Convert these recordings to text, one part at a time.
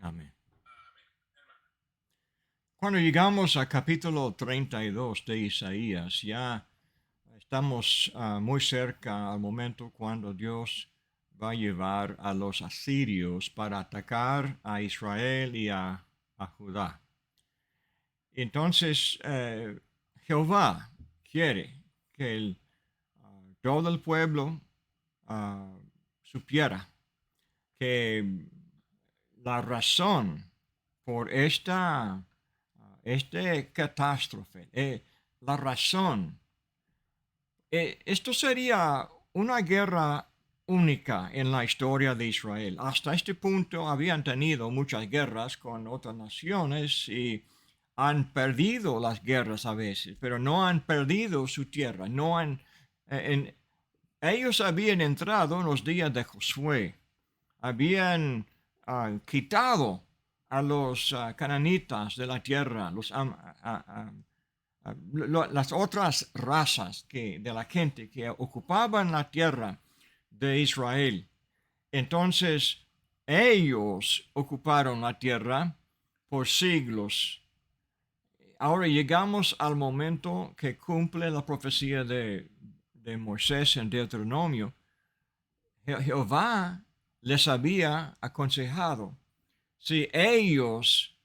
Amén. Cuando llegamos al capítulo 32 de Isaías, ya estamos muy cerca al momento cuando Dios va a llevar a los asirios para atacar a Israel y a Judá. Entonces, Jehová quiere que todo el pueblo ah, supiera que la razón por este catástrofe, la razón, esto sería una guerra única en la historia de Israel. Hasta este punto habían tenido muchas guerras con otras naciones y han perdido las guerras a veces, pero no han perdido su tierra. No han, ellos habían entrado en los días de Josué, habían quitado a los cananitas de la tierra, las otras razas de la gente que ocupaban la tierra de Israel. Entonces, ellos ocuparon la tierra por siglos. Ahora llegamos al momento que cumple la profecía de Moisés en Deuteronomio. Jehová les había aconsejado, si ellos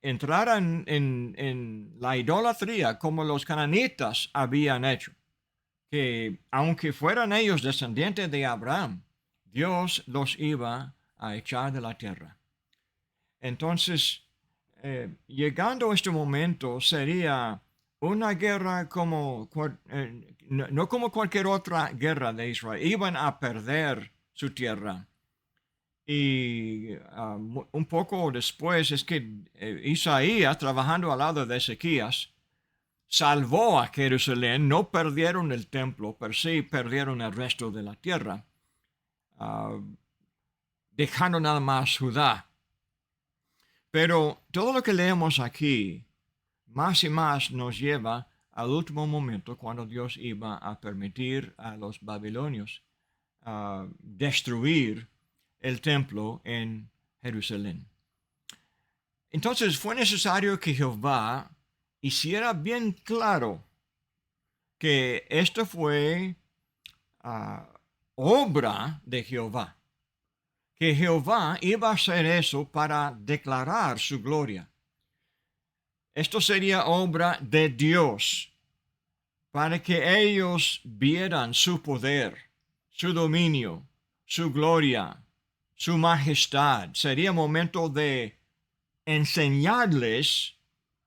entraran en la idolatría como los cananitas habían hecho, que aunque fueran ellos descendientes de Abraham, Dios los iba a echar de la tierra. Entonces, llegando a este momento, sería una guerra como, no como cualquier otra guerra de Israel. Iban a perder su tierra. Y un poco después es que Isaías, trabajando al lado de Ezequías, salvó a Jerusalén. No perdieron el templo, pero sí perdieron el resto de la tierra, dejando nada más Judá. Pero todo lo que leemos aquí, más y más nos lleva al último momento cuando Dios iba a permitir a los babilonios destruir el templo en Jerusalén. Entonces fue necesario que Jehová hiciera bien claro que esto fue obra de Jehová, que Jehová iba a hacer eso para declarar su gloria. Esto sería obra de Dios, para que ellos vieran su poder, su dominio, su gloria, su majestad. Sería momento de enseñarles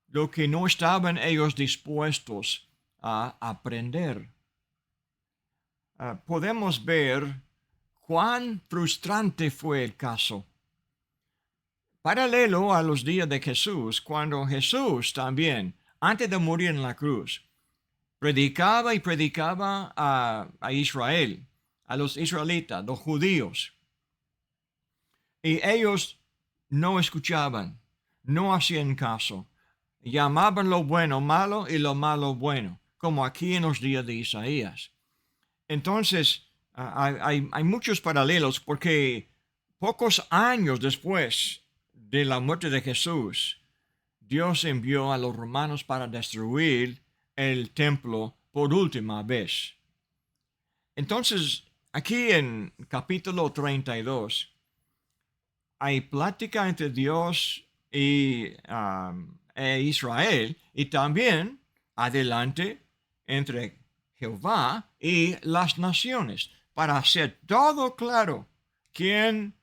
lo que no estaban ellos dispuestos a aprender. Podemos ver cuán frustrante fue el caso. Paralelo a los días de Jesús, cuando Jesús también, antes de morir en la cruz, predicaba y predicaba a Israel, a los israelitas, los judíos. Y ellos no escuchaban, no hacían caso. Llamaban lo bueno malo y lo malo bueno, como aquí en los días de Isaías. Entonces, hay muchos paralelos porque pocos años después de la muerte de Jesús, Dios envió a los romanos para destruir el templo por última vez. Entonces, aquí en capítulo 32, hay plática entre Dios e Israel, y también adelante entre Jehová y las naciones, para hacer todo claro quién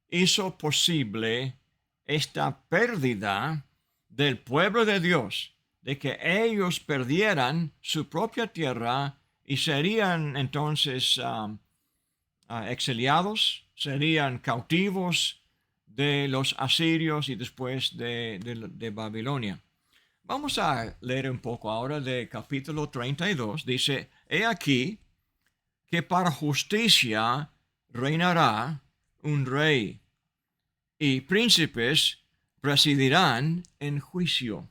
hizo posible esta pérdida del pueblo de Dios, de que ellos perdieran su propia tierra y serían entonces exiliados, serían cautivos de los asirios y después de Babilonia. Vamos a leer un poco ahora de capítulo 32. Dice, he aquí que para justicia reinará un rey, y príncipes presidirán en juicio.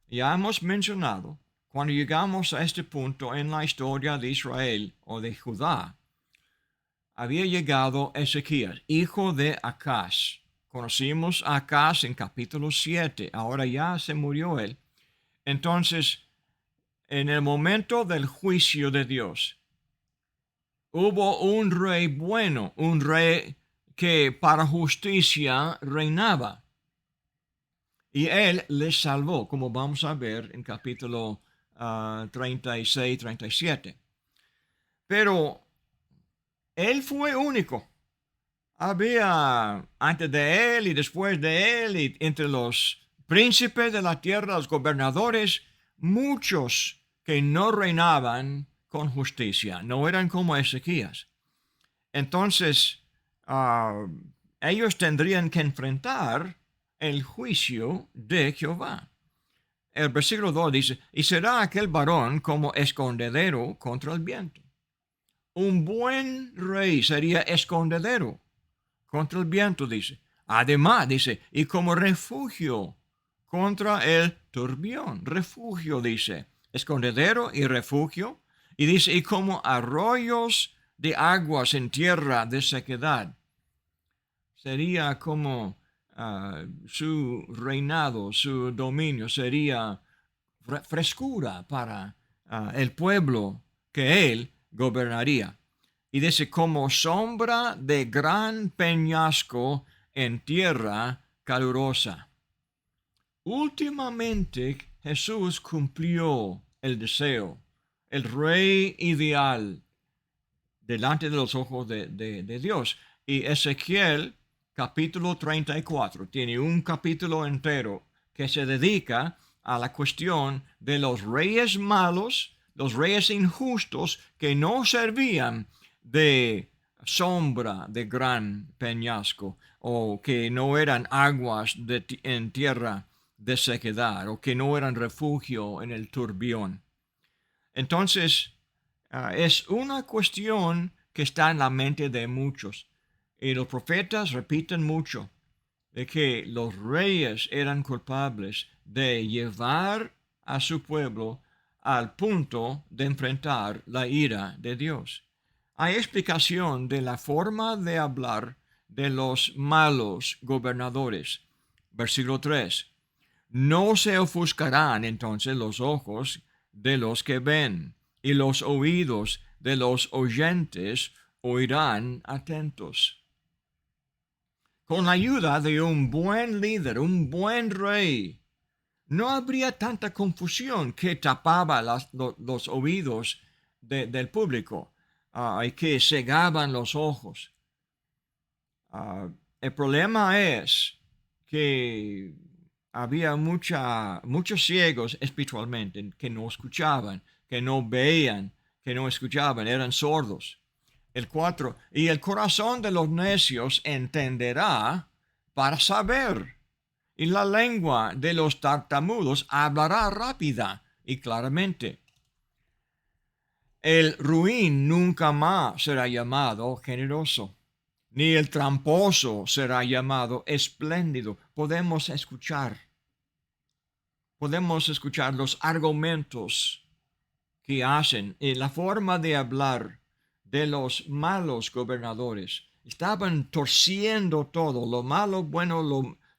Ya hemos mencionado, cuando llegamos a este punto en la historia de Israel o de Judá, había llegado Ezequías, hijo de Acaz, Conocimos a Acaz en capítulo 7. Ahora ya se murió él. Entonces, en el momento del juicio de Dios, hubo un rey bueno, un rey que para justicia reinaba. Y él les salvó, como vamos a ver en capítulo 36, 37. Pero él fue único. Había antes de él y después de él, y entre los príncipes de la tierra, los gobernadores, muchos que no reinaban con justicia, no eran como Ezequías. Entonces, ellos tendrían que enfrentar el juicio de Jehová. El versículo 2 dice, y será aquel varón como escondedero contra el viento. Un buen rey sería escondedero contra el viento, dice. Además, dice, y como refugio contra el turbión. Refugio, dice. Escondedero y refugio. Y dice, y como arroyos de aguas en tierra de sequedad. Sería como su reinado, su dominio, sería frescura para el pueblo que él gobernaría. Y dice, como sombra de gran peñasco en tierra calurosa. Últimamente Jesús cumplió el deseo, el rey ideal delante de los ojos de Dios. Y Ezequiel capítulo 34 tiene un capítulo entero que se dedica a la cuestión de los reyes malos, los reyes injustos que no servían de sombra de gran peñasco, o que no eran aguas en tierra de sequedad, o que no eran refugio en el turbión. Entonces, es una cuestión que está en la mente de muchos. Y los profetas repiten mucho de que los reyes eran culpables de llevar a su pueblo al punto de enfrentar la ira de Dios. Hay explicación de la forma de hablar de los malos gobernadores. Versículo 3. No se ofuscarán entonces los ojos de los que ven, y los oídos de los oyentes oirán atentos. Con la ayuda de un buen líder, un buen rey, no habría tanta confusión que tapaba los oídos del público y que cegaban los ojos. El problema es que había muchos ciegos espiritualmente que no escuchaban, que no veían, que no escuchaban, eran sordos. El 4, y el corazón de los necios entenderá para saber, y la lengua de los tartamudos hablará rápida y claramente. El ruin nunca más será llamado generoso, ni el tramposo será llamado espléndido. Podemos escuchar los argumentos que hacen y la forma de hablar de los malos gobernadores. Estaban torciendo todo, lo malo, bueno,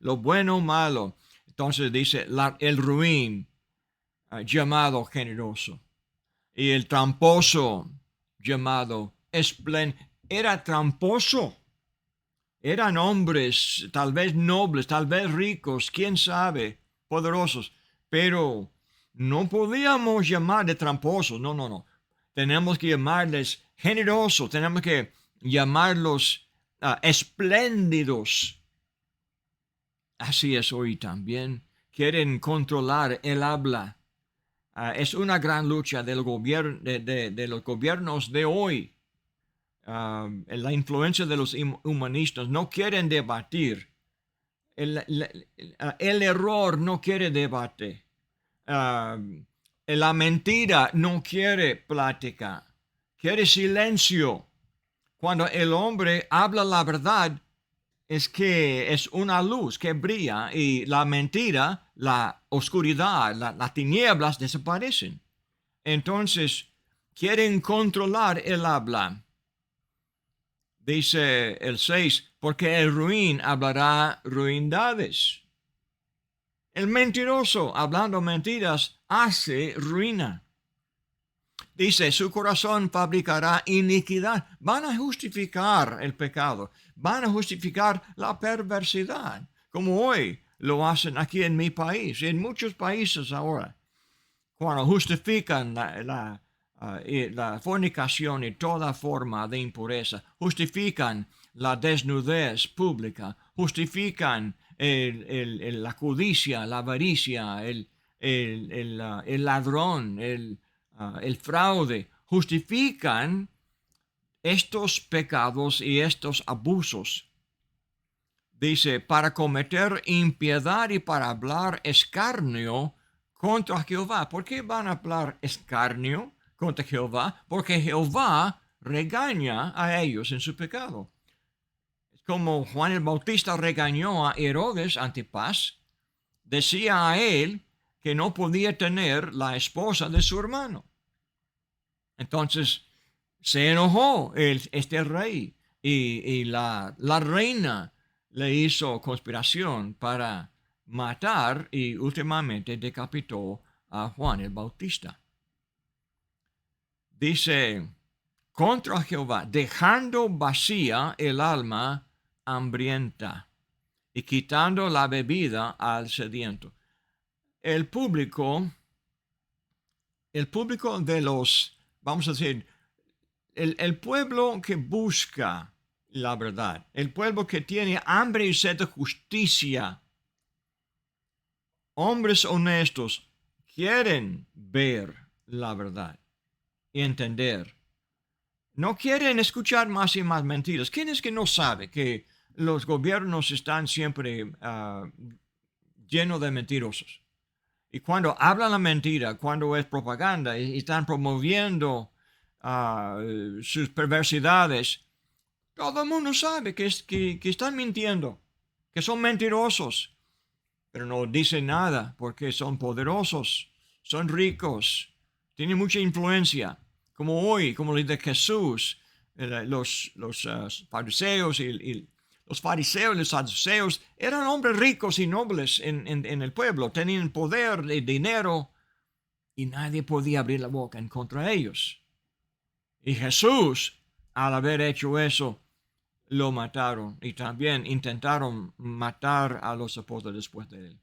lo bueno, malo. Entonces dice, el ruin llamado generoso, y el tramposo llamado espléndido. Era tramposo. Eran hombres, tal vez nobles, tal vez ricos, quién sabe, poderosos, pero no podíamos llamar de tramposos, no. Tenemos que llamarles generosos, tenemos que llamarlos espléndidos. Así es hoy también. Quieren controlar el habla. Es una gran lucha del gobierno, de los gobiernos de hoy. La influencia de los humanistas no quieren debatir. El error no quiere debate. La mentira no quiere plática, quiere silencio. Cuando el hombre habla la verdad, es que es una luz que brilla, y la mentira, la oscuridad, las tinieblas desaparecen. Entonces, quieren controlar el habla. Dice el 6, porque el ruin hablará ruindades. El mentiroso, hablando mentiras, hace ruina. Dice, su corazón fabricará iniquidad. Van a justificar el pecado. Van a justificar la perversidad, como hoy lo hacen aquí en mi país y en muchos países ahora. Cuando justifican la fornicación y toda forma de impureza, justifican la desnudez pública, justifican la codicia, la avaricia, el ladrón, el fraude, justifican estos pecados y estos abusos. Dice, para cometer impiedad y para hablar escarnio contra Jehová. ¿Por qué van a hablar escarnio contra Jehová? Porque Jehová regaña a ellos en su pecado. Es como Juan el Bautista regañó a Herodes Antipas, decía a él que no podía tener la esposa de su hermano. Entonces se enojó este rey y la reina le hizo conspiración para matar y últimamente decapitó a Juan el Bautista. Dice, contra Jehová, dejando vacía el alma hambrienta y quitando la bebida al sediento. El público de los, vamos a decir, el pueblo que busca la verdad, el pueblo que tiene hambre y sed de justicia, hombres honestos quieren ver la verdad y entender. No quieren escuchar más y más mentiras. ¿Quién es que no sabe que los gobiernos están siempre llenos de mentirosos? Y cuando hablan la mentira, cuando es propaganda y están promoviendo sus perversidades, todo el mundo sabe que están mintiendo, que son mentirosos, pero no dicen nada porque son poderosos, son ricos, tienen mucha influencia. Como hoy, como le dice Jesús, los fariseos y los fariseos y los saduceos eran hombres ricos y nobles en el pueblo, tenían poder y dinero y nadie podía abrir la boca en contra de ellos. Y Jesús, al haber hecho eso, lo mataron y también intentaron matar a los apóstoles después de él.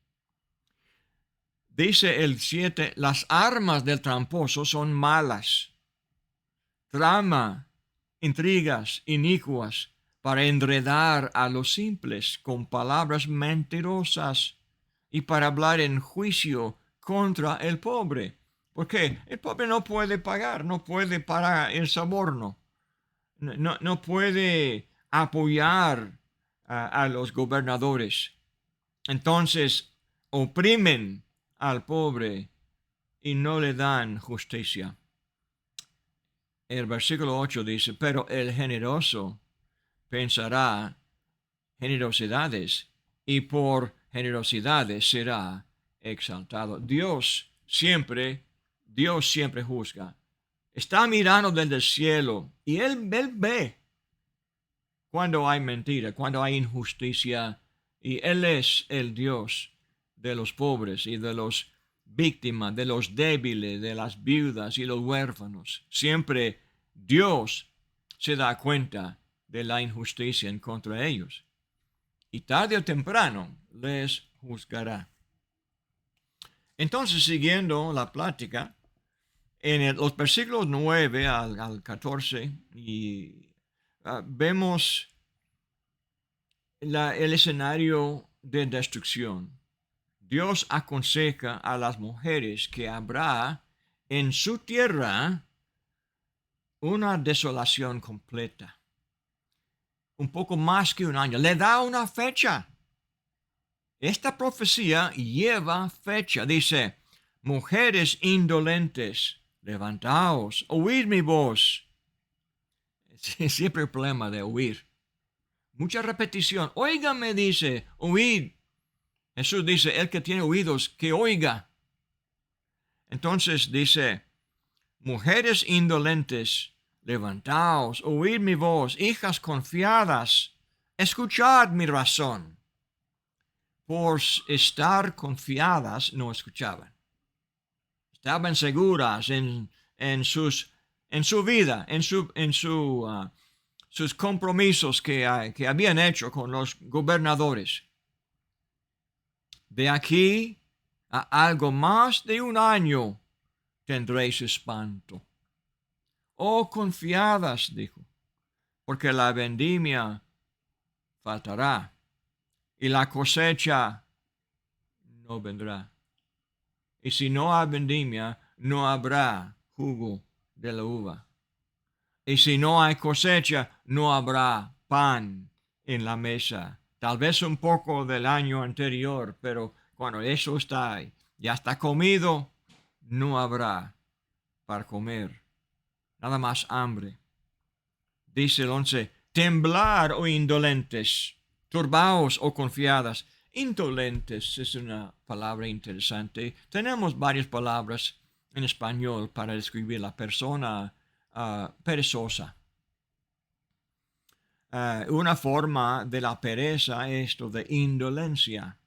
Dice el 7, las armas del tramposo son malas, trama intrigas inicuas para enredar a los simples con palabras mentirosas y para hablar en juicio contra el pobre. Porque el pobre no puede pagar, no puede pagar el soborno, no puede apoyar a los gobernadores. Entonces oprimen al pobre y no le dan justicia. El versículo 8 dice, pero el generoso pensará generosidades y por generosidades será exaltado. Dios siempre juzga. Está mirando desde el cielo y Él ve cuando hay mentira, cuando hay injusticia, y Él es el Dios de los pobres y de los víctimas, de los débiles, de las viudas y los huérfanos. Siempre Dios se da cuenta de la injusticia en contra de ellos. Y tarde o temprano les juzgará. Entonces, siguiendo la plática, en los versículos 9 al 14, vemos el escenario de destrucción. Dios aconseja a las mujeres que habrá en su tierra una desolación completa. Un poco más que un año. Le da una fecha. Esta profecía lleva fecha. Dice, mujeres indolentes, levantaos, oíd mi voz. Siempre el problema de oír. Mucha repetición. Óigame, dice, oíd. Jesús dice, el que tiene oídos, que oiga. Entonces dice, mujeres indolentes, levantaos, oíd mi voz, hijas confiadas, Escuchad mi razón. Por estar confiadas, no escuchaban. Estaban seguras en su vida, sus compromisos que habían hecho con los gobernadores. De aquí a algo más de un año tendréis espanto. Oh, confiadas, dijo, porque la vendimia faltará y la cosecha no vendrá. Y si no hay vendimia, no habrá jugo de la uva. Y si no hay cosecha, no habrá pan en la mesa. Tal vez un poco del año anterior, pero cuando eso está ahí, ya está comido, no habrá para comer. Nada más hambre. Dice el 11, temblar o indolentes, turbaos o confiadas. Indolentes es una palabra interesante. Tenemos varias palabras en español para describir la persona perezosa. Una forma de la pereza es esto de indolencia.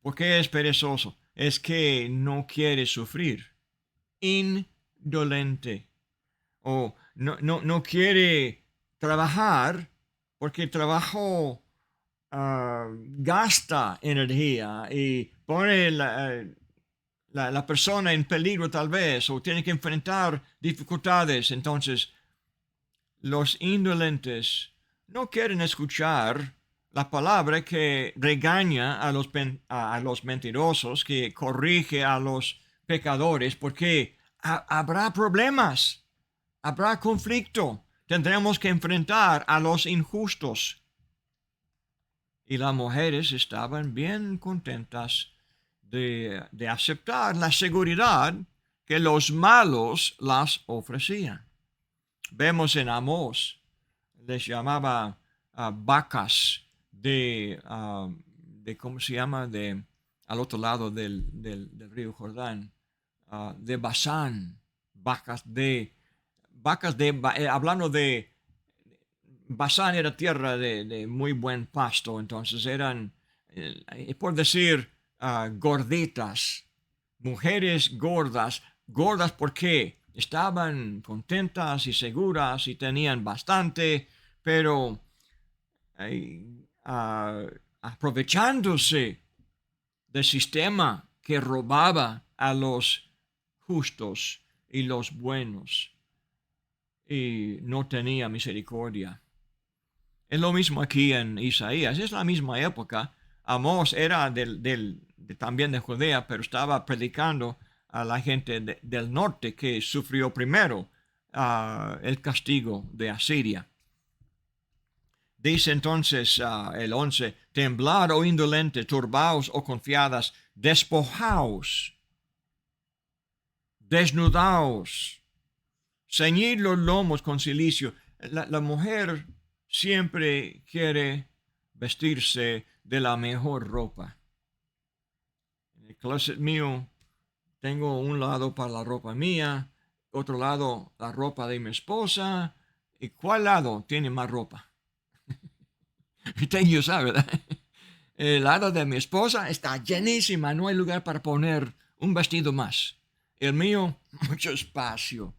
¿Por qué es perezoso? Es que no quiere sufrir. Indolente. O no quiere trabajar porque el trabajo gasta energía y pone la persona en peligro tal vez o tiene que enfrentar dificultades. Entonces, los indolentes no quieren escuchar la palabra que regaña a los mentirosos, que corrige a los pecadores, porque habrá problemas, habrá conflicto, tendremos que enfrentar a los injustos. Y las mujeres estaban bien contentas de aceptar la seguridad que los malos las ofrecían. Vemos en Amós, les llamaba vacas de, ¿cómo se llama? Al otro lado del río Jordán, de Basán, hablando de, Basán era tierra de muy buen pasto, entonces eran, por decir, gorditas, mujeres gordas. ¿Gordas por qué? Estaban contentas y seguras y tenían bastante, pero aprovechándose del sistema que robaba a los justos y los buenos y no tenía misericordia. Es lo mismo aquí en Isaías, es la misma época. Amós era también de Judea, pero estaba predicando a la gente del norte que sufrió primero el castigo de Asiria. Dice entonces el 11, temblad o indolente, turbaos o confiadas, despojaos, desnudaos, ceñid los lomos con cilicio. La mujer siempre quiere vestirse de la mejor ropa. En el closet mío tengo un lado para la ropa mía, otro lado la ropa de mi esposa. ¿Y cuál lado tiene más ropa? Tengo, ¿sabes? ¿Verdad? El lado de mi esposa está llenísima, no hay lugar para poner un vestido más. El mío, mucho espacio.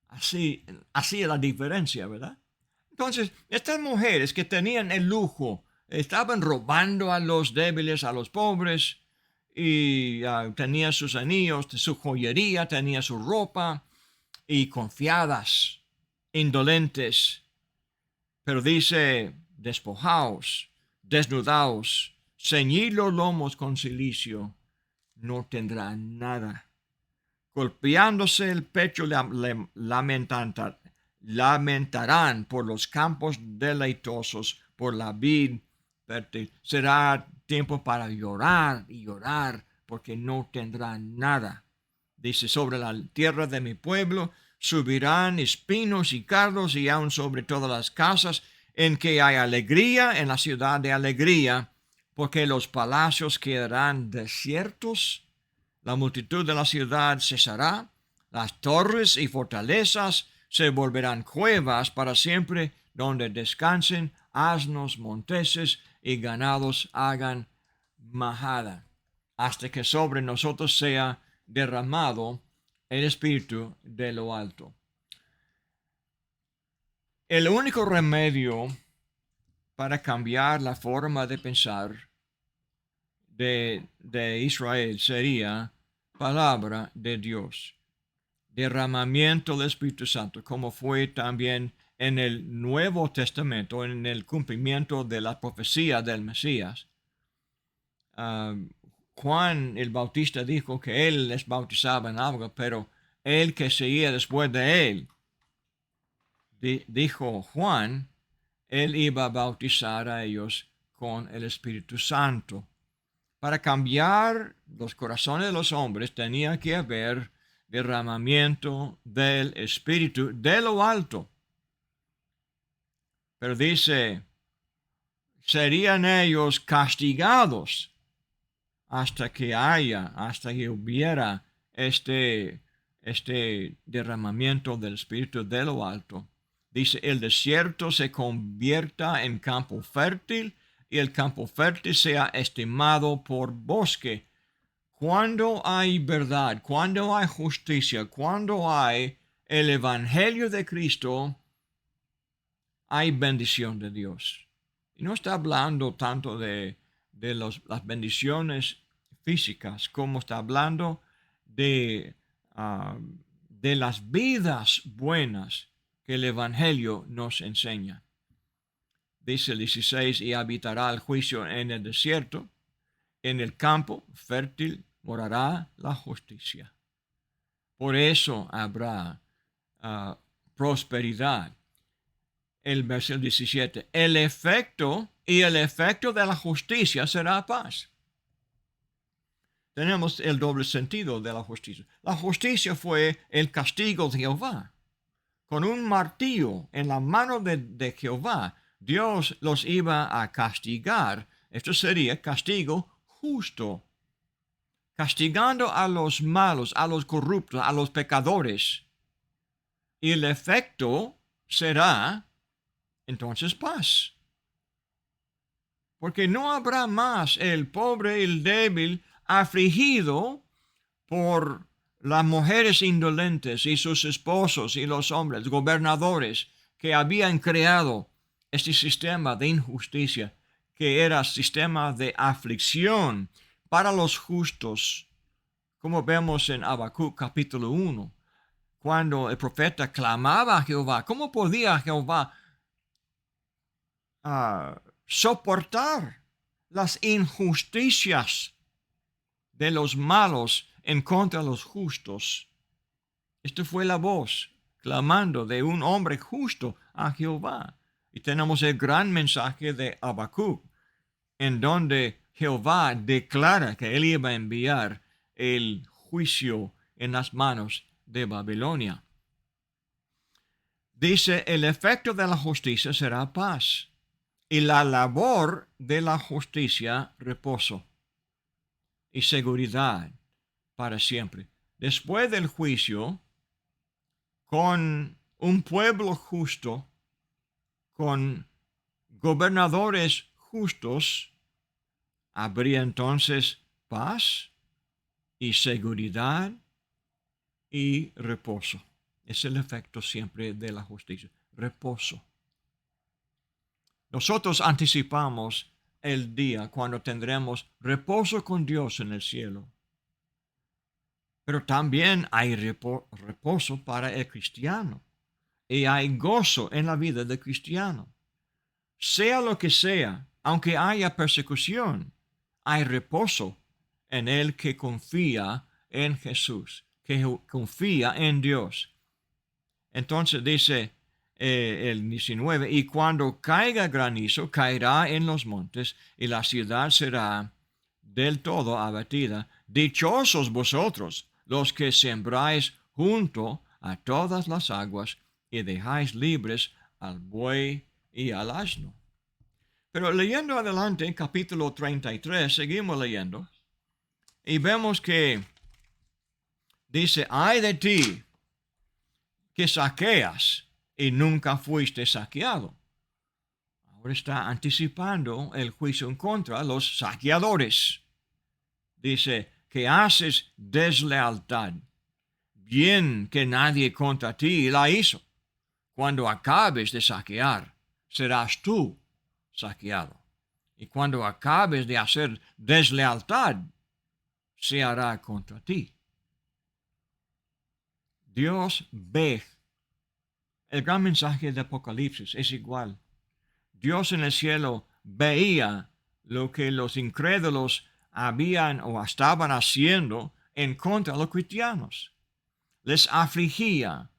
Así es la diferencia, ¿verdad? Entonces, estas mujeres que tenían el lujo, estaban robando a los débiles, a los pobres, y tenía sus anillos, su joyería, tenía su ropa, y confiadas, indolentes. Pero dice, despojaos, desnudaos, ceñid los lomos con cilicio, no tendrán nada. Golpeándose el pecho lamentarán por los campos deleitosos, por la vid fértil. Será tiempo para llorar y llorar, porque no tendrán nada. Dice, sobre la tierra de mi pueblo subirán espinos y cardos, y aun sobre todas las casas en que hay alegría, en la ciudad de alegría, porque los palacios quedarán desiertos, la multitud de la ciudad cesará, las torres y fortalezas se volverán cuevas para siempre, donde descansen asnos monteses y ganados hagan majada, hasta que sobre nosotros sea derramado el Espíritu de lo alto. El único remedio para cambiar la forma de pensar de Israel sería palabra de Dios, derramamiento del Espíritu Santo, como fue también en el Nuevo Testamento, en el cumplimiento de la profecía del Mesías. Juan el Bautista dijo que él les bautizaba en agua, pero el que seguía después de él, dijo Juan, él iba a bautizar a ellos con el Espíritu Santo. Para cambiar los corazones de los hombres tenía que haber derramamiento del Espíritu de lo alto. Pero dice, serían ellos castigados hasta que hubiera este derramamiento del Espíritu de lo alto. Dice, el desierto se convierta en campo fértil y el campo fértil sea estimado por bosque. Cuando hay verdad, cuando hay justicia, cuando hay el Evangelio de Cristo, hay bendición de Dios. Y no está hablando tanto de las bendiciones físicas, como está hablando de las vidas buenas que el Evangelio nos enseña. Dice el 16, y habitará el juicio en el desierto, en el campo fértil morará la justicia. Por eso habrá prosperidad. El versículo 17, el efecto de la justicia será paz. Tenemos el doble sentido de la justicia. La justicia fue el castigo de Jehová. Con un martillo en la mano de Jehová, Dios los iba a castigar. Esto sería castigo justo. Castigando a los malos, a los corruptos, a los pecadores. Y el efecto será entonces paz. Porque no habrá más el pobre, el débil, afligido por las mujeres indolentes y sus esposos y los hombres, gobernadores que habían creado este sistema de injusticia, que era sistema de aflicción para los justos, como vemos en Habacuc capítulo 1, cuando el profeta clamaba a Jehová. ¿Cómo podía Jehová soportar las injusticias de los malos en contra de los justos? Esta fue la voz clamando de un hombre justo a Jehová. Y tenemos el gran mensaje de Habacuc, en donde Jehová declara que él iba a enviar el juicio en las manos de Babilonia. Dice, el efecto de la justicia será paz, y la labor de la justicia reposo y seguridad para siempre. Después del juicio, con un pueblo justo, con gobernadores justos, habría entonces paz y seguridad y reposo. Es el efecto siempre de la justicia, reposo. Nosotros anticipamos el día cuando tendremos reposo con Dios en el cielo. Pero también hay reposo para el cristiano. Y hay gozo en la vida del cristiano. Sea lo que sea, aunque haya persecución, hay reposo en el que confía en Jesús, que confía en Dios. Entonces dice el 19, y cuando caiga granizo, caerá en los montes, y la ciudad será del todo abatida. Dichosos vosotros, los que sembráis junto a todas las aguas, y dejáis libres al buey y al asno. Pero leyendo adelante en capítulo 33, seguimos leyendo, y vemos que dice, ay de ti, que saqueas y nunca fuiste saqueado. Ahora está anticipando el juicio en contra de los saqueadores. Dice que haces deslealtad. Bien que nadie contra ti la hizo. Cuando acabes de saquear, serás tú saqueado. Y cuando acabes de hacer deslealtad, se hará contra ti. Dios ve. El gran mensaje de Apocalipsis es igual. Dios en el cielo veía lo que los incrédulos habían o estaban haciendo en contra de los cristianos. Les afligía,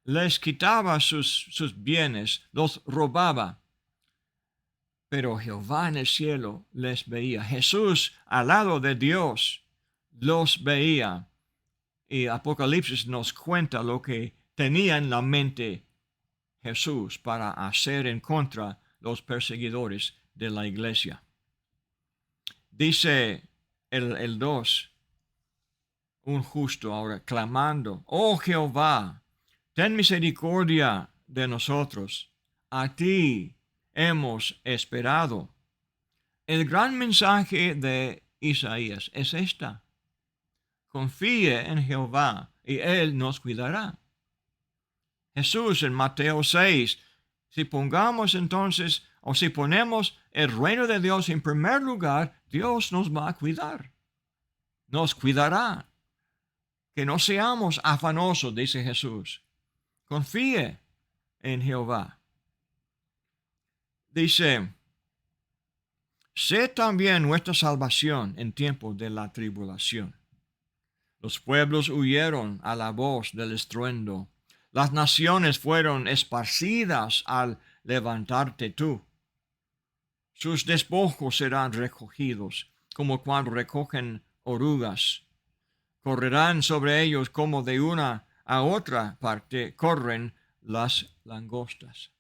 les quitaba sus bienes, los robaba. Pero Jehová en el cielo les veía. Jesús al lado de Dios los veía. Y Apocalipsis nos cuenta lo que tenía en la mente Jesús para hacer en contra de los perseguidores de la iglesia. Dice el 2, un justo ahora clamando, oh Jehová, ten misericordia de nosotros, a ti hemos esperado. El gran mensaje de Isaías es esta: confíe en Jehová y Él nos cuidará. Jesús en Mateo 6, si ponemos el reino de Dios en primer lugar, Dios nos va a cuidar, nos cuidará. Que no seamos afanosos, dice Jesús. Confíe en Jehová. Dice, sé también nuestra salvación en tiempos de la tribulación. Los pueblos huyeron a la voz del estruendo. Las naciones fueron esparcidas al levantarte tú. Sus despojos serán recogidos, como cuando recogen orugas. Correrán sobre ellos como de una a otra parte corren las langostas.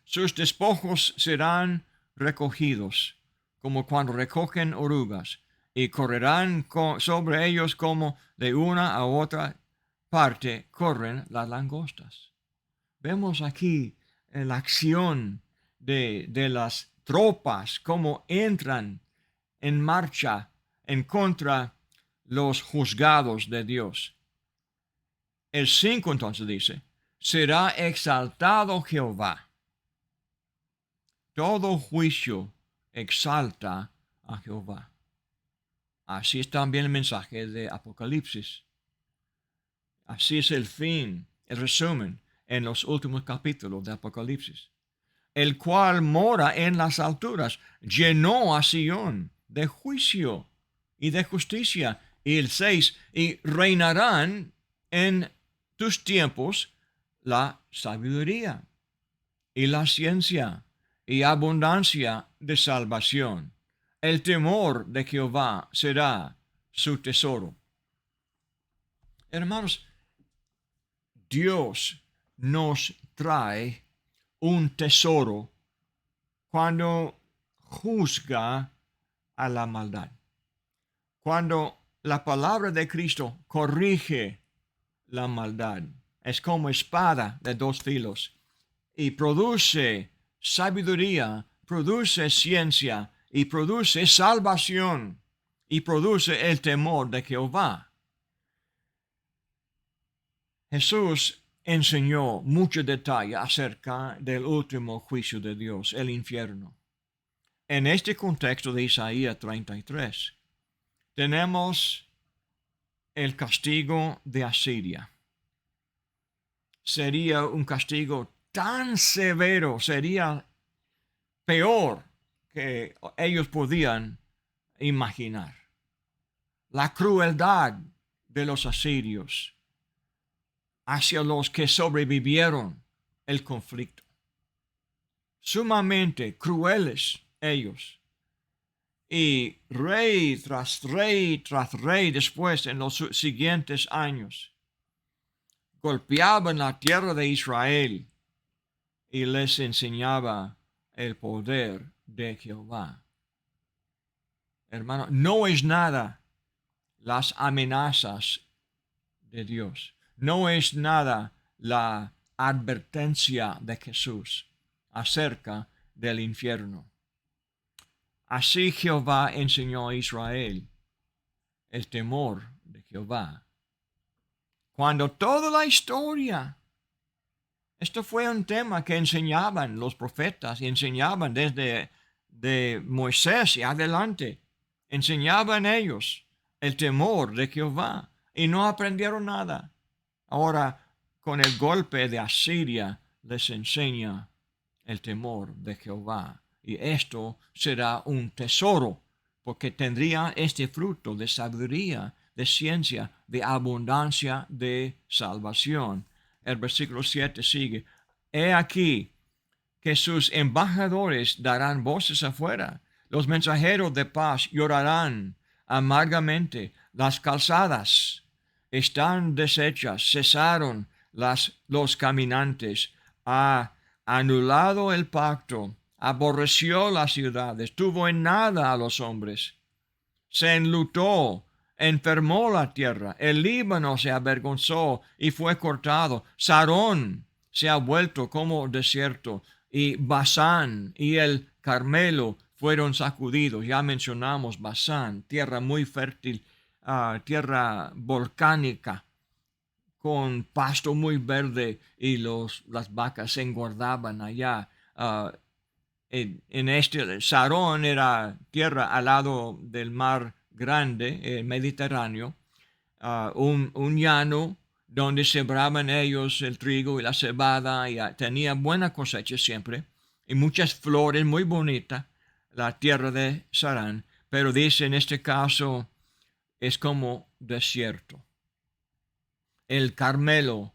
Sus despojos serán recogidos, como cuando recogen orugas, y correrán sobre ellos como de una a otra parte corren las langostas. Vemos aquí la acción de las tropas, cómo entran en marcha en contra los juzgados de Dios. El 5 entonces dice, será exaltado Jehová. Todo juicio exalta a Jehová. Así es también el mensaje de Apocalipsis. Así es el fin, el resumen en los últimos capítulos de Apocalipsis. El cual mora en las alturas, llenó a Sión de juicio y de justicia. Y el 6, y reinarán en tus tiempos la sabiduría y la ciencia y abundancia de salvación. El temor de Jehová será su tesoro. Hermanos, Dios nos trae un tesoro cuando juzga a la maldad. Cuando la palabra de Cristo corrige la maldad, es como espada de dos filos y produce sabiduría, produce ciencia y produce salvación y produce el temor de Jehová. Jesús enseñó mucho detalle acerca del último juicio de Dios, el infierno. En este contexto de Isaías 33, tenemos el castigo de Asiria. Sería un castigo tan severo, sería peor que ellos podían imaginar. La crueldad de los asirios hacia los que sobrevivieron el conflicto. Sumamente crueles ellos. Y rey tras rey después en los siguientes años golpeaban la tierra de Israel y les enseñaba el poder de Jehová. Hermano, no es nada las amenazas de Dios. No es nada la advertencia de Jesús acerca del infierno. Así Jehová enseñó a Israel el temor de Jehová. Cuando toda la historia, esto fue un tema que enseñaban los profetas, y enseñaban desde de Moisés y adelante, enseñaban ellos el temor de Jehová y no aprendieron nada. Ahora, con el golpe de Asiria, les enseña el temor de Jehová. Y esto será un tesoro, porque tendría este fruto de sabiduría, de ciencia, de abundancia, de salvación. El versículo 7 sigue. He aquí que sus embajadores darán voces afuera. Los mensajeros de paz llorarán amargamente. Las calzadas están deshechas, cesaron los caminantes. Ha anulado el pacto, aborreció la ciudad, estuvo en nada a los hombres. Se enlutó, enfermó la tierra. El Líbano se avergonzó y fue cortado. Sarón se ha vuelto como desierto, y Basán y el Carmelo fueron sacudidos. Ya mencionamos Basán, tierra muy fértil, tierra volcánica, con pasto muy verde, y las vacas se engordaban allá. En este Sarón era tierra al lado del mar grande, el Mediterráneo, un llano donde sembraban ellos el trigo y la cebada, y tenía buena cosecha siempre, y muchas flores muy bonitas, la tierra de Sarán, pero dice en este caso es como desierto. El Carmelo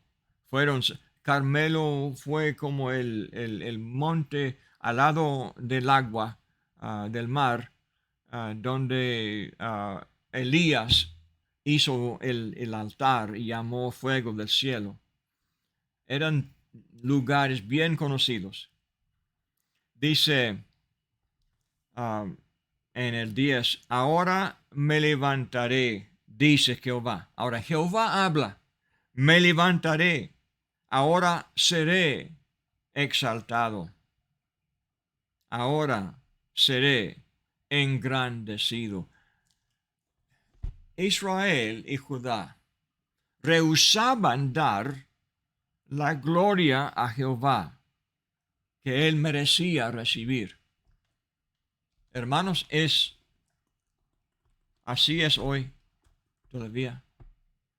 Carmelo fue como el monte al lado del agua, del mar, donde Elías hizo el altar y llamó fuego del cielo. Eran lugares bien conocidos. Dice en el 10, ahora me levantaré, dice Jehová. Ahora Jehová habla, me levantaré, ahora seré exaltado, ahora seré engrandecido. Israel y Judá rehusaban dar la gloria a Jehová que él merecía recibir. Hermanos, así es hoy todavía.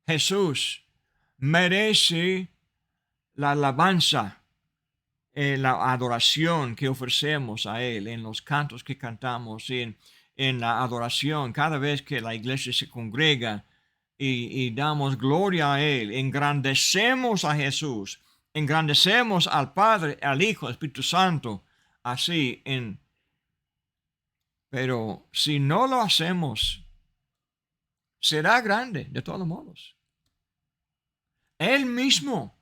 Jesús merece la alabanza, la adoración que ofrecemos a Él en los cantos que cantamos, en la adoración, cada vez que la iglesia se congrega y damos gloria a Él, engrandecemos a Jesús, engrandecemos al Padre, al Hijo, al Espíritu Santo, así pero si no lo hacemos, será grande de todos modos. Él mismo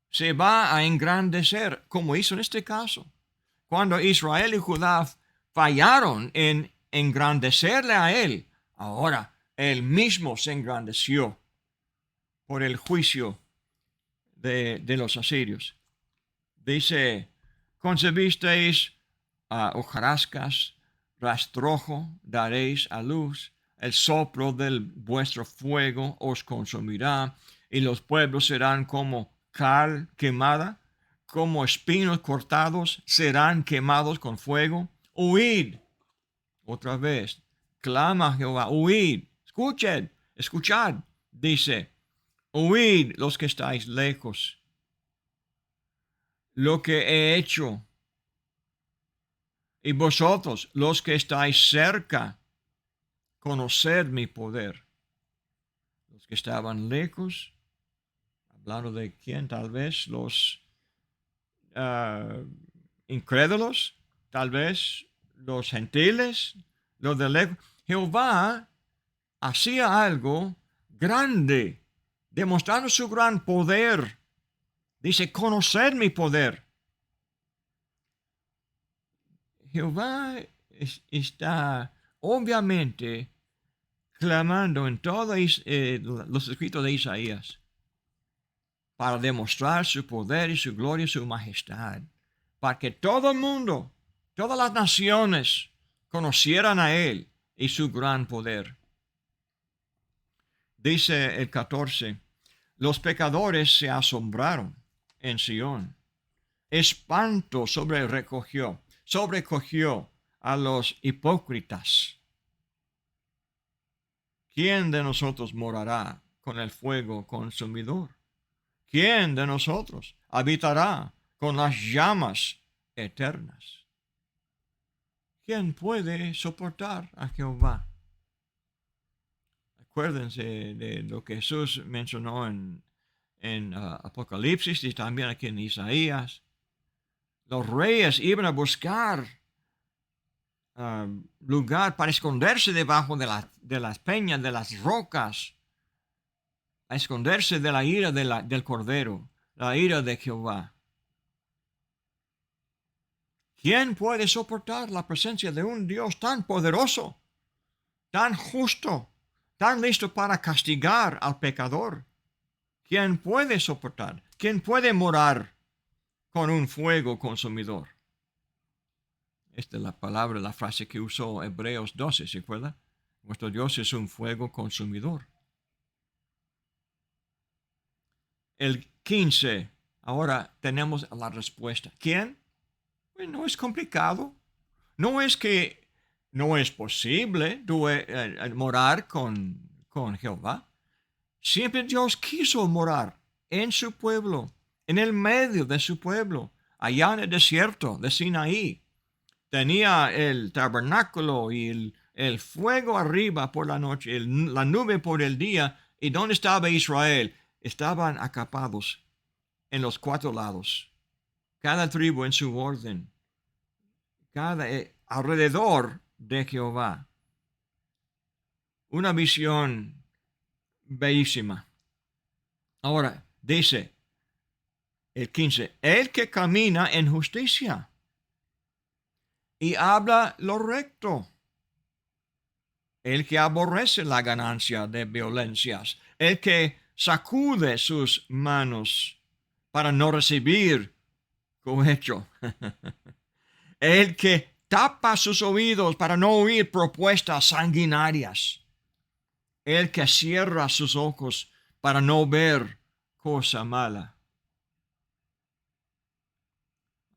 se va a engrandecer, como hizo en este caso. Cuando Israel y Judá fallaron en engrandecerle a él, ahora él mismo se engrandeció por el juicio de los asirios. Dice, concebisteis hojarascas, rastrojo daréis a luz, el soplo del vuestro fuego os consumirá, y los pueblos serán como cal quemada, como espinos cortados serán quemados con fuego. Huid, otra vez, clama Jehová, huid, escuchad, dice, huid los que estáis lejos. Lo que he hecho, y vosotros los que estáis cerca, conoced mi poder. Los que estaban lejos, hablando de quién, tal vez los incrédulos, tal vez los gentiles, los de lejos. Jehová hacía algo grande, demostrando su gran poder. Dice, conoced mi poder. Jehová está obviamente clamando en todos los escritos de Isaías para demostrar su poder y su gloria y su majestad, para que todo el mundo todas las naciones conocieran a Él y su gran poder. Dice el 14, los pecadores se asombraron en Sión. Espanto sobrecogió a los hipócritas. ¿Quién de nosotros morará con el fuego consumidor? ¿Quién de nosotros habitará con las llamas eternas? ¿Quién puede soportar a Jehová? Acuérdense de lo que Jesús mencionó en Apocalipsis y también aquí en Isaías. Los reyes iban a buscar lugar para esconderse debajo de las peñas, de las rocas, a esconderse de la ira del Cordero, la ira de Jehová. ¿Quién puede soportar la presencia de un Dios tan poderoso, tan justo, tan listo para castigar al pecador? ¿Quién puede soportar? ¿Quién puede morar con un fuego consumidor? Esta es la palabra, la frase que usó Hebreos 12, ¿se acuerda? Nuestro Dios es un fuego consumidor. El 15, ahora tenemos la respuesta. ¿Quién? Pues no es complicado. No es que no es posible morar con Jehová. Siempre Dios quiso morar en su pueblo, en el medio de su pueblo, allá en el desierto de Sinaí. Tenía el tabernáculo y el fuego arriba por la noche, la nube por el día. ¿Y dónde estaba Israel? Estaban acampados en los 4 lados, cada tribu en su orden, alrededor de Jehová. Una visión bellísima. Ahora, dice el 15, el que camina en justicia y habla lo recto, el que aborrece la ganancia de violencias, el que sacude sus manos para no recibir cohecho, el que tapa sus oídos para no oír propuestas sanguinarias, el que cierra sus ojos para no ver cosa mala.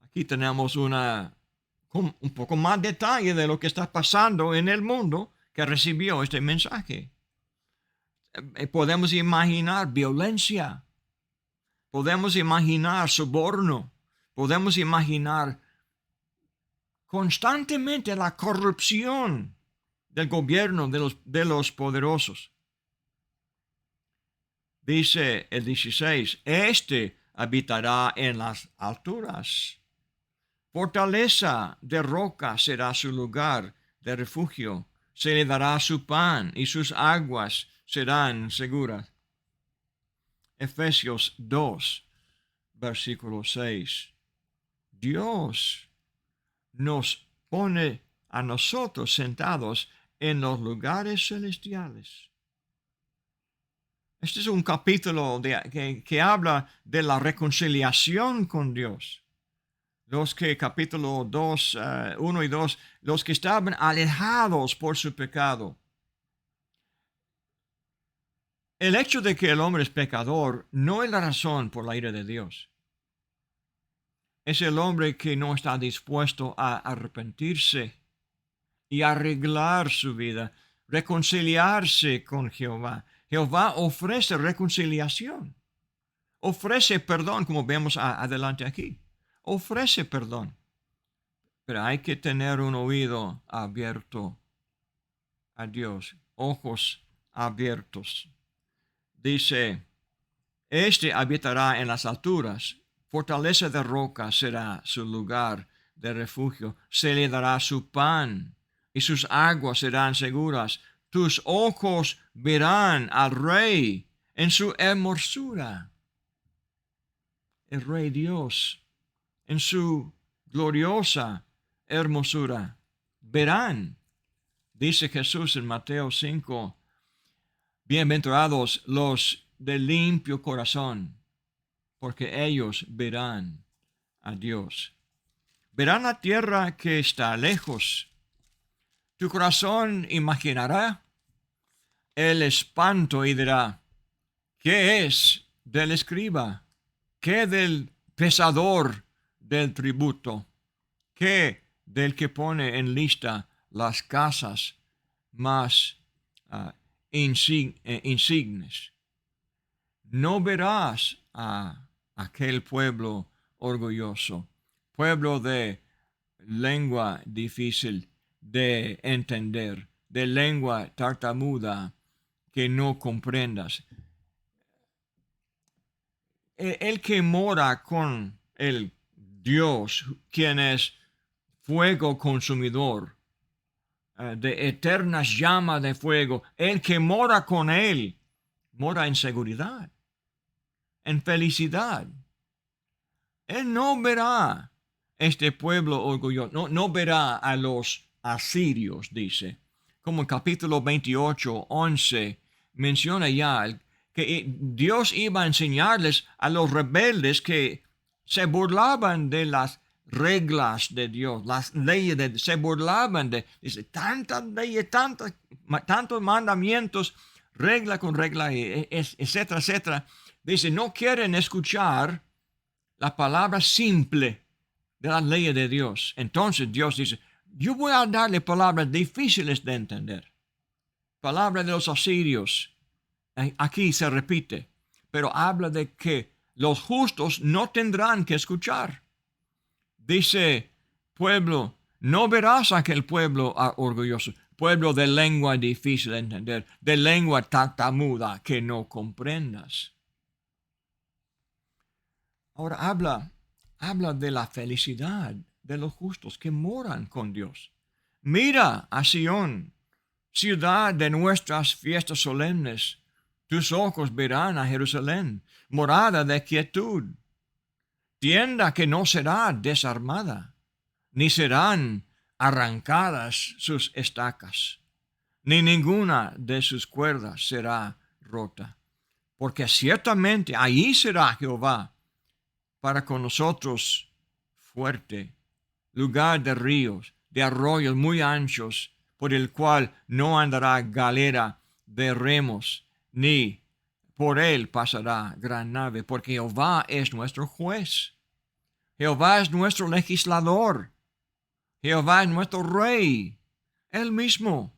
Aquí tenemos un poco más detalle de lo que está pasando en el mundo que recibió este mensaje. Podemos imaginar violencia, podemos imaginar soborno, podemos imaginar constantemente la corrupción del gobierno de los poderosos. Dice el 16, este habitará en las alturas. Fortaleza de roca será su lugar de refugio. Se le dará su pan y sus aguas serán seguras. Efesios 2, versículo 6. Dios nos pone a nosotros sentados en los lugares celestiales. Este es un capítulo que habla de la reconciliación con Dios. Capítulo 2, 1 y 2, los que estaban alejados por su pecado. El hecho de que el hombre es pecador no es la razón por la ira de Dios. Es el hombre que no está dispuesto a arrepentirse y arreglar su vida, reconciliarse con Jehová. Jehová ofrece reconciliación, ofrece perdón, como vemos adelante aquí. Ofrece perdón, pero hay que tener un oído abierto a Dios, ojos abiertos. Dice, este habitará en las alturas, fortaleza de roca será su lugar de refugio, se le dará su pan y sus aguas serán seguras. Tus ojos verán al Rey en su hermosura. El Rey Dios en su gloriosa hermosura. Verán, dice Jesús en Mateo 5, bienaventurados los de limpio corazón, porque ellos verán a Dios. verán la tierra que está lejos. Tu corazón imaginará el espanto y dirá, ¿qué es del escriba? ¿Qué del pesador del tributo? ¿Qué del que pone en lista las casas más insignes? No verás a aquel pueblo orgulloso, pueblo de lengua difícil de entender, de lengua tartamuda que no comprendas. El que mora con el Dios, quien es fuego consumidor, de eternas llamas de fuego, el que mora con él, mora en seguridad, en felicidad. Él no verá este pueblo orgulloso, no verá a los asirios, dice. Como en capítulo 28, 11, menciona ya que Dios iba a enseñarles a los rebeldes que se burlaban de las reglas de Dios, las leyes, se burlaban dice, tantas leyes, tantos mandamientos, regla con regla, etcétera, etcétera. Dice, no quieren escuchar la palabra simple de las leyes de Dios. Entonces Dios dice, yo voy a darle palabras difíciles de entender. Palabras de los asirios. Aquí se repite, pero habla de que los justos no tendrán que escuchar. Dice, pueblo, no verás a aquel pueblo orgulloso, pueblo de lengua difícil de entender, de lengua tartamuda que no comprendas. Ahora habla de la felicidad de los justos que moran con Dios. Mira a Sión, ciudad de nuestras fiestas solemnes. Tus ojos verán a Jerusalén, morada de quietud, tienda que no será desarmada, ni serán arrancadas sus estacas, ni ninguna de sus cuerdas será rota, porque ciertamente allí será Jehová para con nosotros fuerte, lugar de ríos, de arroyos muy anchos, por el cual no andará galera de remos, ni por él pasará gran nave, porque Jehová es nuestro juez. Jehová es nuestro legislador. Jehová es nuestro rey. Él mismo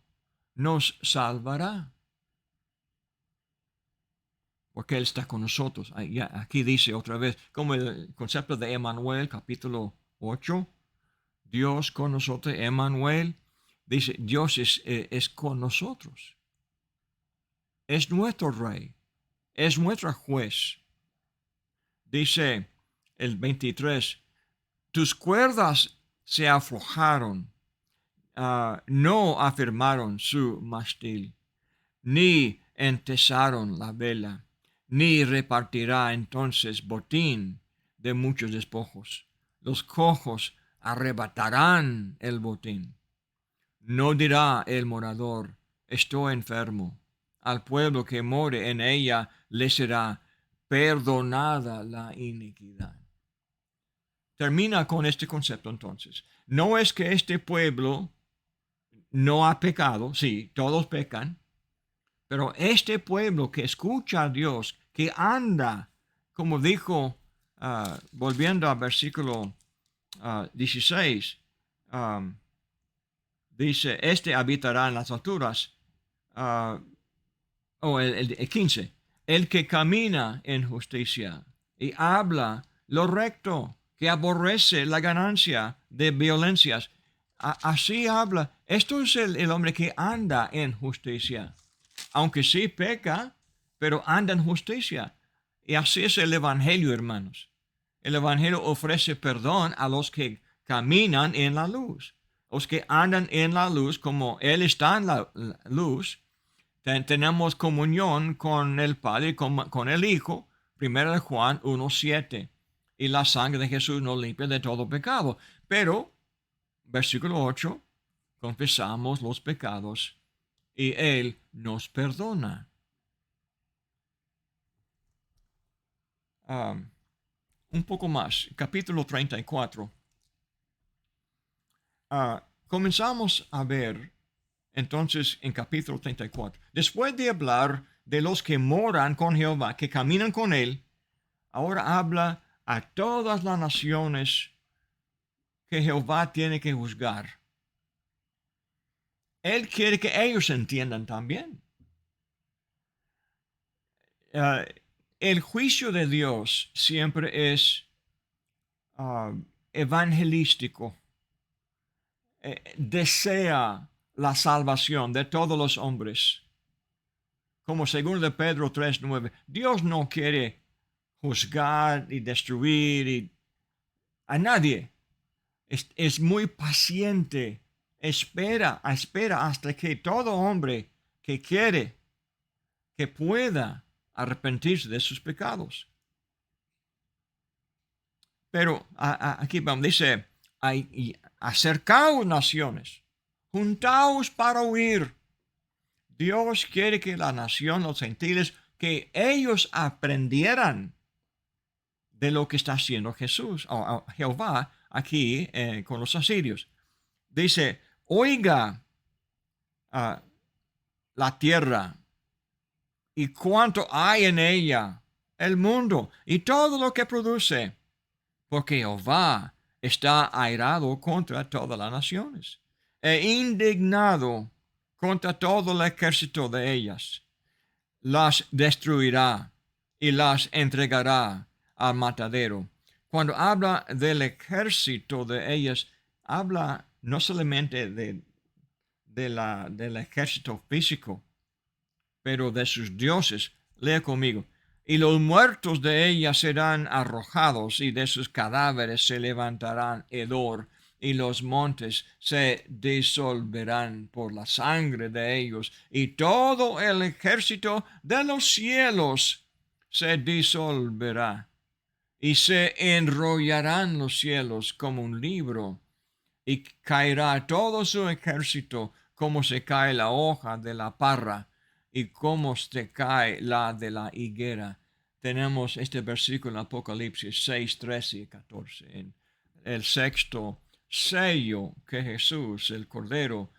nos salvará, porque Él está con nosotros. Aquí dice otra vez, como el concepto de Emmanuel, capítulo 8, Dios con nosotros, Emmanuel, dice, Dios es con nosotros. Es nuestro rey, es nuestro juez. Dice el 23, tus cuerdas se aflojaron, no afirmaron su mástil, ni entesaron la vela, ni repartirá entonces botín de muchos despojos. Los cojos arrebatarán el botín. No dirá el morador, estoy enfermo. Al pueblo que more en ella le será perdonada la iniquidad. Termina con este concepto entonces. No es que este pueblo no ha pecado, sí, todos pecan, pero este pueblo que escucha a Dios, que anda, como dijo, volviendo al versículo 16, dice, este habitará en las alturas, el 15, el que camina en justicia y habla lo recto, que aborrece la ganancia de violencias. Así habla. Esto es el hombre que anda en justicia. Aunque sí peca, pero anda en justicia. Y así es el Evangelio, hermanos. El Evangelio ofrece perdón a los que caminan en la luz. Los que andan en la luz, como Él está en la luz, tenemos comunión con el Padre, con el Hijo. 1 Juan 1:7. Y la sangre de Jesús nos limpia de todo pecado. Pero, versículo 8, confesamos los pecados y Él nos perdona. Un poco más, capítulo 34. Comenzamos a ver entonces en capítulo 34, después de hablar de los que moran con Jehová, que caminan con él, ahora habla a todas las naciones que Jehová tiene que juzgar. Él quiere que ellos entiendan también. Uh, el juicio de Dios siempre es evangelístico. Desea la salvación de todos los hombres. Como según de Pedro 3:9, Dios no quiere juzgar y destruir a nadie. Es muy paciente. Espera hasta que todo hombre que quiere, que pueda arrepentirse de sus pecados. Pero aquí vamos, dice, acercaos naciones, juntaos para oír. Dios quiere que la nación, los gentiles, que ellos aprendieran de lo que está haciendo Jesús, o Jehová, aquí con los asirios. Dice, oiga la tierra y cuánto hay en ella, el mundo y todo lo que produce, porque Jehová está airado contra todas las naciones e indignado contra todo el ejército de ellas. Las destruirá y las entregará al matadero. Cuando habla del ejército de ellas, habla no solamente del ejército físico, pero de sus dioses. Lea conmigo. Y los muertos de ella serán arrojados, y de sus cadáveres se levantarán hedor, y los montes se disolverán por la sangre de ellos, y todo el ejército de los cielos se disolverá, y se enrollarán los cielos como un libro, y caerá todo su ejército como se cae la hoja de la parra y como se cae la de la higuera. Tenemos este versículo en Apocalipsis 6, 13 y 14. En el sexto sello que Jesús, el Cordero,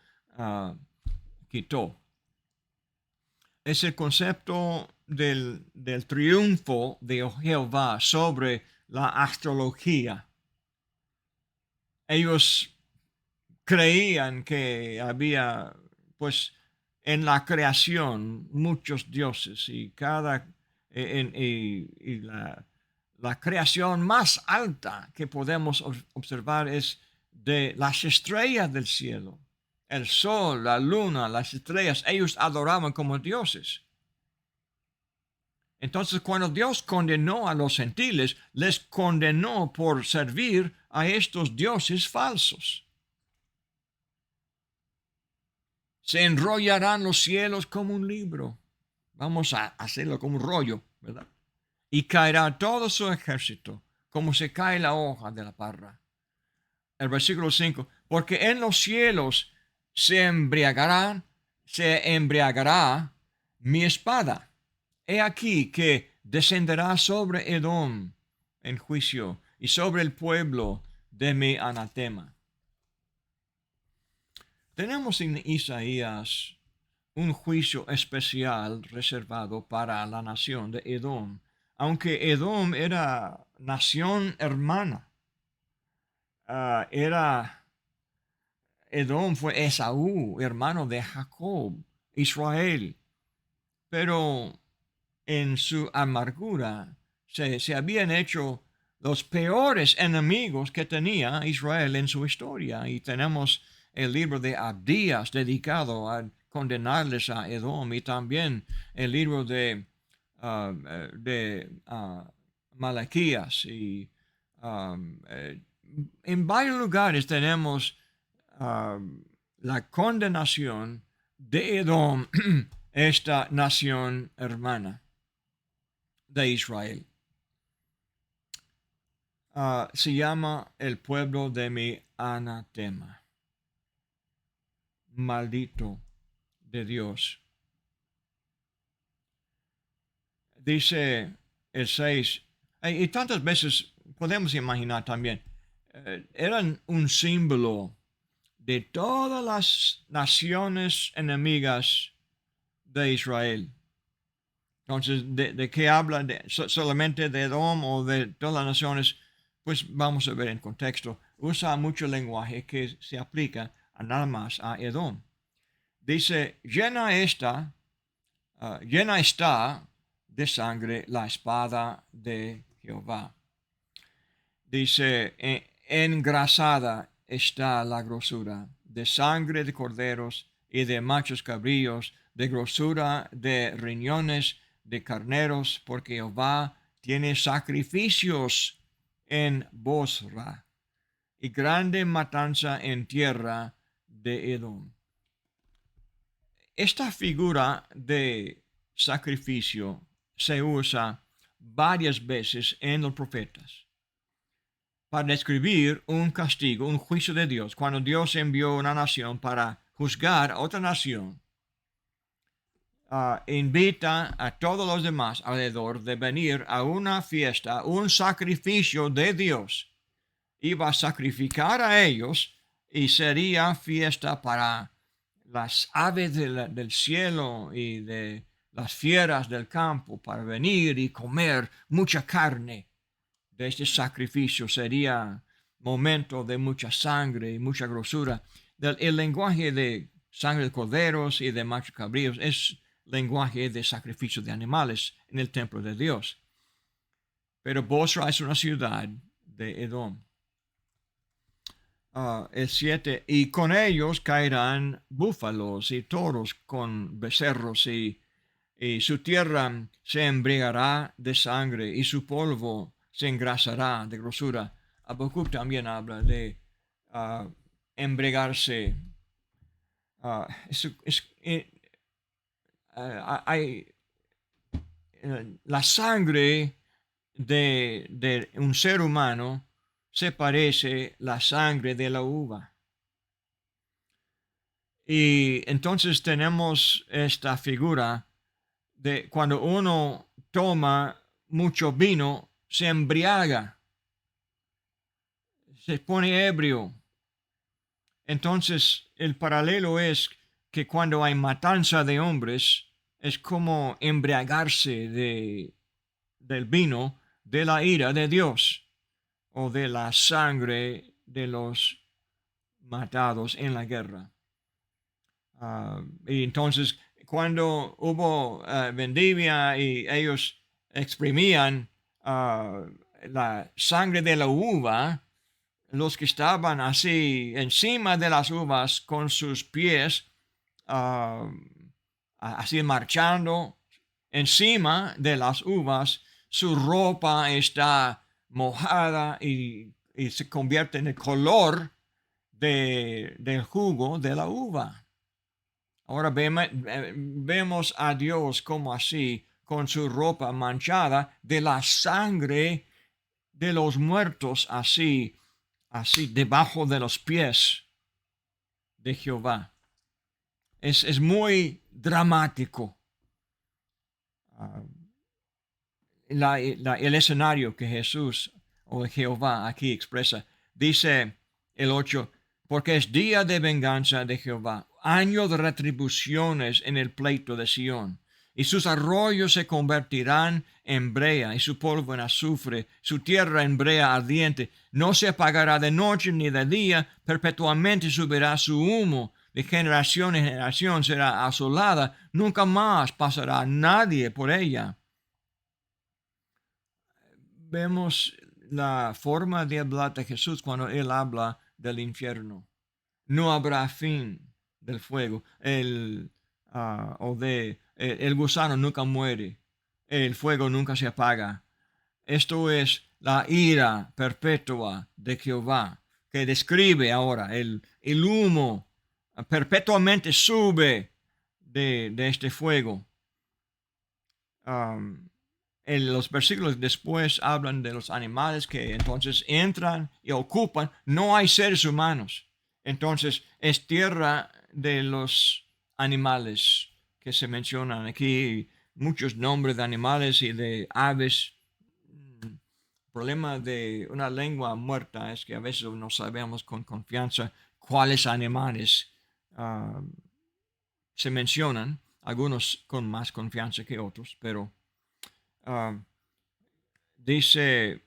quitó. Es el concepto del triunfo de Jehová sobre la astrología. Ellos creían que había, pues, en la creación muchos dioses y la creación más alta que podemos observar es de las estrellas del cielo, el sol, la luna, las estrellas. Ellos adoraban como dioses. Entonces, cuando Dios condenó a los gentiles, les condenó por servir a estos dioses falsos. Se enrollarán los cielos como un libro. Vamos a hacerlo como un rollo, ¿verdad? Y caerá todo su ejército, como se cae la hoja de la parra. El versículo 5, porque en los cielos se embriagará mi espada. He aquí que descenderá sobre Edom en juicio y sobre el pueblo de mi anatema. Tenemos en Isaías un juicio especial reservado para la nación de Edom, aunque Edom era nación hermana. Edom fue Esaú, hermano de Jacob, Israel, pero en su amargura se habían hecho los peores enemigos que tenía Israel en su historia. Y tenemos el libro de Abdías dedicado a condenarles a Edom, y también el libro de Malaquías. Y en varios lugares tenemos la condenación de Edom, esta nación hermana de Israel. Se llama el pueblo de mi anatema. Maldito de Dios. Dice el 6, y tantas veces podemos imaginar también, eran un símbolo de todas las naciones enemigas de Israel. Entonces, ¿de qué habla? ¿Solamente de Edom o de todas las naciones? Pues vamos a ver en contexto. Usa mucho lenguaje que se aplica a nada más a Edom. Dice, llena está de sangre la espada de Jehová. Dice, engrasada está la grosura de sangre de corderos y de machos cabríos, de grosura de riñones de carneros, porque Jehová tiene sacrificios en Bosra y grande matanza en tierra de Edom. Esta figura de sacrificio se usa varias veces en los profetas para describir un castigo, un juicio de Dios. Cuando Dios envió una nación para juzgar a otra nación, invita a todos los demás alrededor de venir a una fiesta, un sacrificio de Dios. Iba a sacrificar a ellos y sería fiesta para las aves del cielo y de las fieras del campo para venir y comer mucha carne de este sacrificio. Sería momento de mucha sangre y mucha grosura. El lenguaje de sangre de corderos y de machos cabríos es lenguaje de sacrificio de animales en el templo de Dios. Pero Bosra es una ciudad de Edom. El 7, y con ellos caerán búfalos y toros con becerros, y su tierra se embriagará de sangre, y su polvo se engrasará de grosura. Habacuc también habla de embriagarse. La sangre de un ser humano se parece la sangre de la uva. Y entonces tenemos esta figura de cuando uno toma mucho vino, se embriaga, se pone ebrio. Entonces el paralelo es que cuando hay matanza de hombres, es como embriagarse del vino de la ira de Dios o de la sangre de los matados en la guerra. Y entonces, cuando hubo vendimia y ellos exprimían la sangre de la uva, los que estaban así encima de las uvas con sus pies, así marchando encima de las uvas, su ropa está mojada y se convierte en el color del jugo de la uva. Ahora vemos a Dios como así, con su ropa manchada de la sangre de los muertos, así debajo de los pies de Jehová. Es muy dramático el escenario que Jesús o Jehová aquí expresa. Dice el 8, porque es día de venganza de Jehová, año de retribuciones en el pleito de Sión. Y sus arroyos se convertirán en brea, y su polvo en azufre, su tierra en brea ardiente. No se apagará de noche ni de día, perpetuamente subirá su humo. De generación en generación será asolada, nunca más pasará nadie por ella. Vemos la forma de hablar de Jesús cuando él habla del infierno. No habrá fin del fuego. El gusano nunca muere. El fuego nunca se apaga. Esto es la ira perpetua de Jehová, que describe ahora el humo perpetuamente sube de este fuego. Los versículos después hablan de los animales que entonces entran y ocupan. No hay seres humanos. Entonces es tierra de los animales que se mencionan aquí. Muchos nombres de animales y de aves. El problema de una lengua muerta es que a veces no sabemos con confianza cuáles animales se mencionan, algunos con más confianza que otros, pero dice,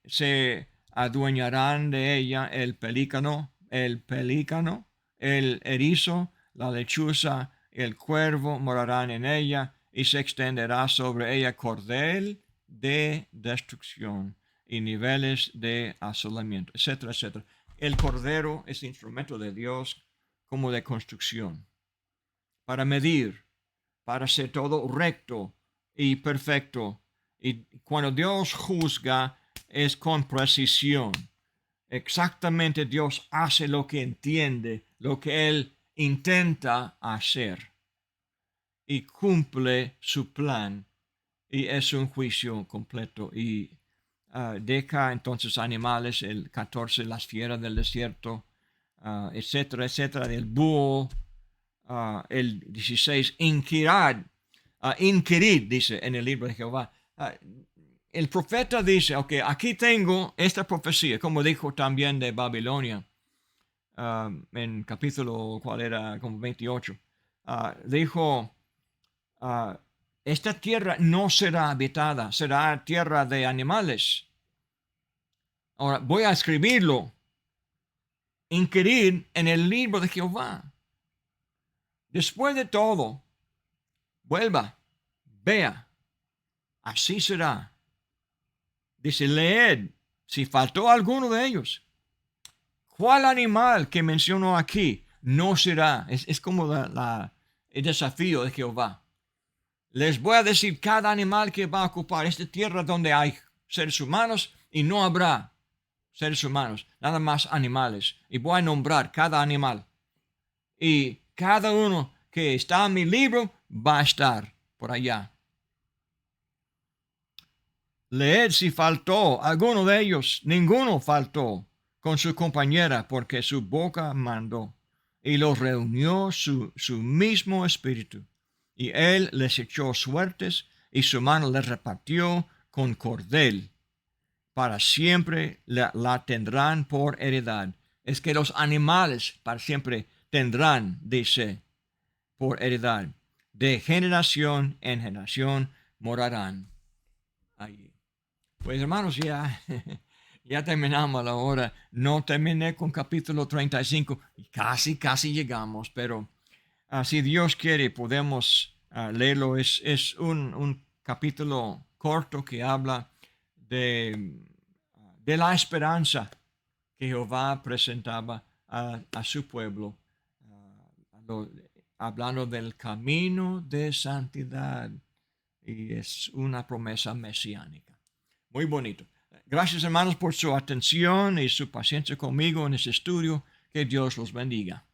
se adueñarán de ella el pelícano, el erizo, la lechuza, el cuervo morarán en ella, y se extenderá sobre ella cordel de destrucción y niveles de asolamiento, etcétera, etcétera. El cordero es instrumento de Dios como de construcción, para medir, para hacer todo recto y perfecto. Y cuando Dios juzga, es con precisión. Exactamente Dios hace lo que entiende, lo que Él intenta hacer. Y cumple su plan. Y es un juicio completo. Y deja entonces animales, el 14, las fieras del desierto, etcétera, etcétera, del búho, el 16, inquirid, dice en el libro de Jehová. El profeta dice, ok, aquí tengo esta profecía, como dijo también de Babilonia, en capítulo, ¿cuál era? Como 28. Dijo, esta tierra no será habitada, será tierra de animales. Ahora, voy a escribirlo, inquirir en el libro de Jehová. Después de todo, vuelva, vea, así será. Dice, leed, si faltó alguno de ellos. ¿Cuál animal que menciono aquí no será? Es como el desafío de Jehová. Les voy a decir cada animal que va a ocupar esta tierra donde hay seres humanos y no habrá seres humanos, nada más animales. Y voy a nombrar cada animal. Y cada uno que está en mi libro va a estar por allá. Leed si faltó alguno de ellos, ninguno faltó con su compañera, porque su boca mandó, y los reunió su mismo espíritu. Y él les echó suertes, y su mano les repartió con cordel. Para siempre la tendrán por heredad. Es que los animales para siempre tendrán, dice, por heredad. De generación en generación morarán allí. Pues hermanos, ya, ya terminamos la hora. No terminé con capítulo 35. Casi llegamos, pero si Dios quiere podemos leerlo. Es un capítulo corto que habla de la esperanza que Jehová presentaba a su pueblo, hablando del camino de santidad. Y es una promesa mesiánica. Muy bonito. Gracias hermanos por su atención y su paciencia conmigo en este estudio. Que Dios los bendiga.